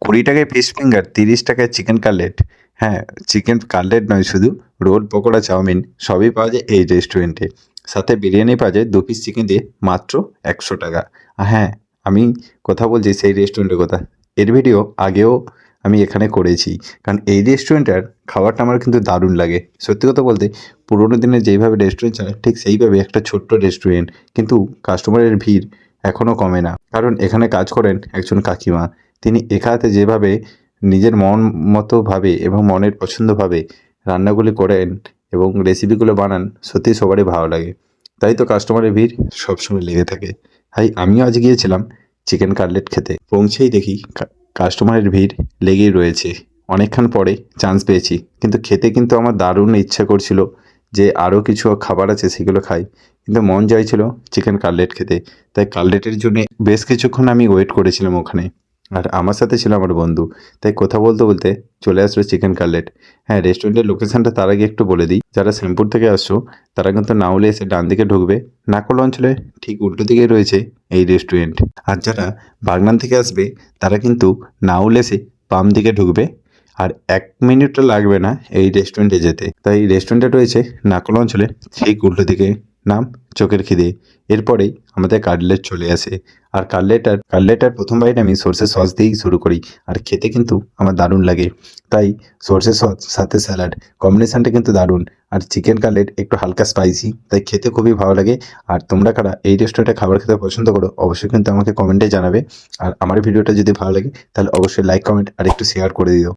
20 টাকায় fish finger, 30 টাকায় chicken cutlet. হ্যাঁ, চিকেন কাটলেট নয় শুধু, রোল, পকোড়া, চাউমিন সবই পাওয়া যায় এই রেস্টুরেন্টে। সাথে বিরিয়ানি পাওয়া যায় 2 পিস চিকেন দিয়ে মাত্র 100 টাকা। হ্যাঁ, আমি কথা বলছি সেই রেস্টুরেন্টের কথা। এর ভিডিও আগেও আমি এখানে করেছি, কারণ এই রেস্টুরেন্টটার খাবারটা আমার কিন্তু দারুণ লাগে। সত্যি কথা বলতে পুরোনো দিনে যেইভাবে রেস্টুরেন্ট চালায় ঠিক সেইভাবে একটা ছোট্ট রেস্টুরেন্ট, কিন্তু কাস্টমারের ভিড় এখনও কমে না। কারণ এখানে কাজ করেন একজন কাকিমা। তিনি একা হাতে যেভাবে নিজের মন মতোভাবে এবং মনের পছন্দভাবে রান্নাগুলি করেন এবং রেসিপিগুলো বানান, সত্যিই সবারই ভালো লাগে। তাই তো কাস্টমারের ভিড় সবসময় লেগে থাকে। তাই আমিও আজ গিয়েছিলাম চিকেন কাটলেট খেতে। পৌঁছেই দেখি কাস্টমারের ভিড় লেগেই রয়েছে। অনেকক্ষণ পরে চান্স পেয়েছি, কিন্তু খেতে কিন্তু আমার দারুণ ইচ্ছা করছিল যে আরও কিছু খাবার আছে সেগুলো খাই, কিন্তু মন চাইছিল চিকেন কাটলেট খেতে। তাই কাটলেটের জন্য বেশ কিছুক্ষণ আমি ওয়েট করেছিলাম ওখানে। আর আমার সাথে ছিল আমার বন্ধু। তাই কথা বলতে বলতে চলে আসলো চিকেন কাটলেট। হ্যাঁ, রেস্টুরেন্টের লোকেশনটা তার আগে একটু বলে দিই। যারা শ্যামপুর থেকে আসছো তারা কিন্তু নাউলে এসে ডান দিকে ঢুকবে। নাকোল অঞ্চলের ঠিক উল্টো দিকেই রয়েছে এই রেস্টুরেন্ট। আর যারা বাগনান থেকে আসবে তারা কিন্তু নাউল এসে বাম দিকে ঢুকবে। আর 1 মিনিটও লাগবে না এই রেস্টুরেন্টে যেতে। তাই রেস্টুরেন্টটা রয়েছে নাকোল অঞ্চলে ঠিক উল্টো দিকে। নাম চোখের খিদে। এরপরেই আমাদের কাটলেট চলে আসে। আর কাটলেটার প্রথম বাইট আমি সর্ষের সস দিয়েই শুরু করি। আর খেতে কিন্তু আমার দারুণ লাগে। তাই সর্ষের সস সাথে স্যালাড কম্বিনেশনটা কিন্তু দারুণ। আর চিকেন কাটলেট একটু হালকা স্পাইসি, তাই খেতে খুবই ভালো লাগে। আর তোমরা কারা এই রেস্টুরেন্টে খাবার খেতে পছন্দ করো অবশ্যই কিন্তু আমাকে কমেন্টে জানাবে। আর আমার ভিডিওটা যদি ভালো লাগে তাহলে অবশ্যই লাইক, কমেন্ট আর একটু শেয়ার করে দিও।